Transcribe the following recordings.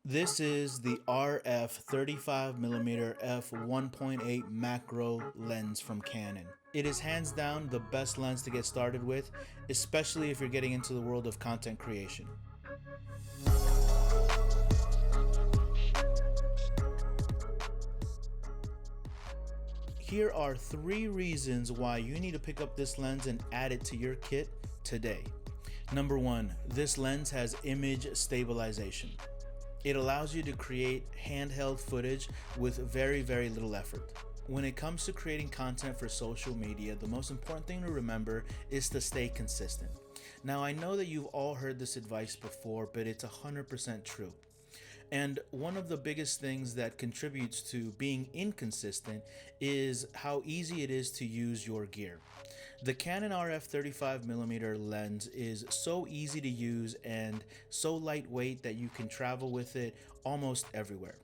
This is the RF 35mm f1.8 macro lens from Canon. It is hands down the best lens to get started with, especially if you're getting into the world of content creation. Here are 3 reasons why you need to pick up this lens and add it to your kit today. Number 1, this lens has image stabilization. It allows you to create handheld footage with very little effort. When it comes to creating content for social media, the most important thing to remember is to stay consistent. Now, I know that you've all heard this advice before, but it's 100% true. And one of the biggest things that contributes to being inconsistent is how easy it is to use your gear. The Canon RF 35mm lens is so easy to use and so lightweight that you can travel with it almost everywhere.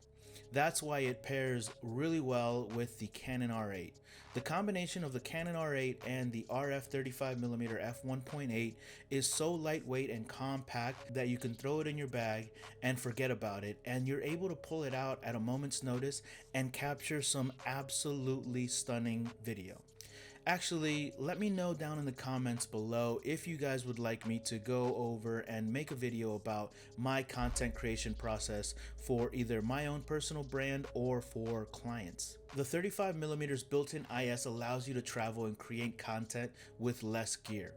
That's why it pairs really well with the Canon R8. The combination of the Canon R8 and the RF 35mm f1.8 is so lightweight and compact that you can throw it in your bag and forget about it, and you're able to pull it out at a moment's notice and capture some absolutely stunning video. Actually, let me know down in the comments below if you guys would like me to go over and make a video about my content creation process for either my own personal brand or for clients. The 35mm built-in IS allows you to travel and create content with less gear.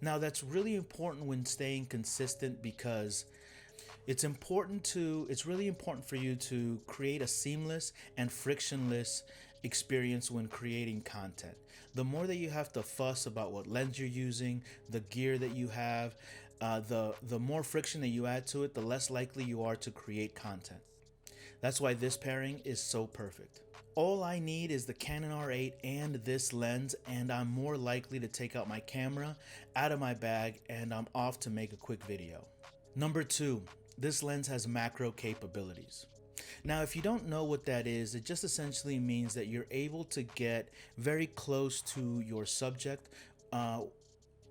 Now, that's really important when staying consistent because it's really important for you to create a seamless and frictionless experience when creating content. The more that you have to fuss about what lens you're using, the gear that you have, the more friction that you add to it, the less likely you are to create content. That's why this pairing is so perfect. All I need is the Canon R8 and this lens, and I'm more likely to take out my camera out of my bag and I'm off to make a quick video. Number 2, this lens has macro capabilities. Now, if you don't know what that is, it just essentially means that you're able to get very close to your subject.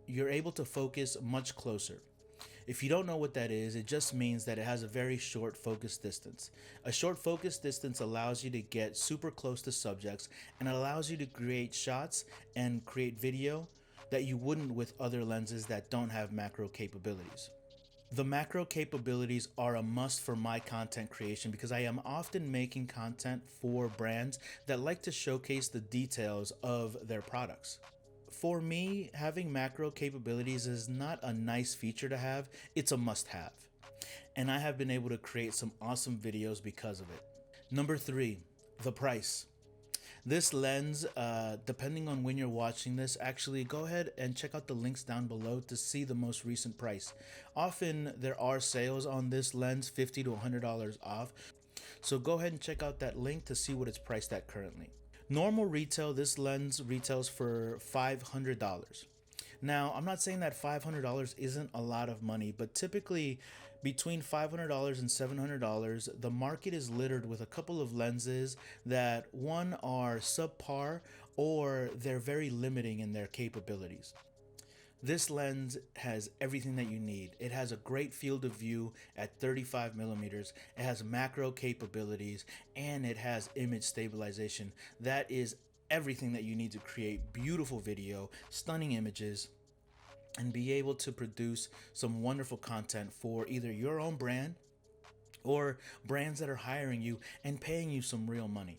You're able to focus much closer. If you don't know what that is, it just means that it has a very short focus distance. A short focus distance allows you to get super close to subjects, and it allows you to create shots and create video that you wouldn't with other lenses that don't have macro capabilities. The macro capabilities are a must for my content creation because I am often making content for brands that like to showcase the details of their products. For me, having macro capabilities is not a nice feature to have, it's a must-have. And I have been able to create some awesome videos because of it. Number 3, the price. This lens, depending on when you're watching this, actually go ahead and check out the links down below to see the most recent price. Often there are sales on this lens, $50 to $100 off. So go ahead and check out that link to see what it's priced at currently. Normal retail, this lens retails for $500. Now, I'm not saying that $500 isn't a lot of money, but typically between $500 and $700, the market is littered with a couple of lenses that one are subpar or they're very limiting in their capabilities. This lens has everything that you need. It has a great field of view at 35mm, it has macro capabilities, and it has image stabilization. That is everything that you need to create beautiful video, stunning images, and be able to produce some wonderful content for either your own brand or brands that are hiring you and paying you some real money.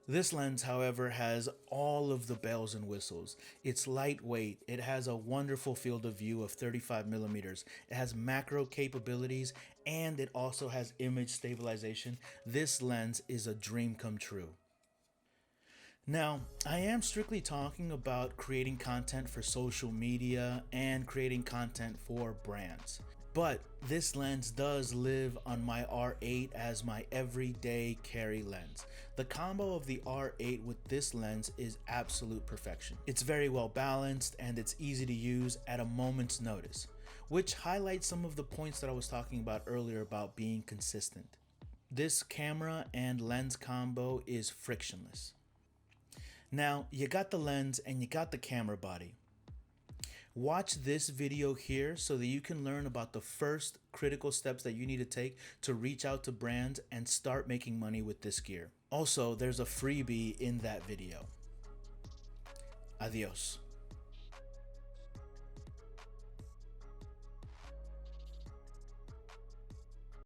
This lens, however, has all of the bells and whistles. It's lightweight, it has a wonderful field of view of 35mm, it has macro capabilities, and it also has image stabilization. This lens is a dream come true. Now, I am strictly talking about creating content for social media and creating content for brands. But this lens does live on my R8 as my everyday carry lens. The combo of the R8 with this lens is absolute perfection. It's very well balanced and it's easy to use at a moment's notice, which highlights some of the points that I was talking about earlier about being consistent. This camera and lens combo is frictionless. Now, you got the lens and you got the camera body. Watch this video here so that you can learn about the first critical steps that you need to take to reach out to brands and start making money with this gear. Also, there's a freebie in that video. Adios.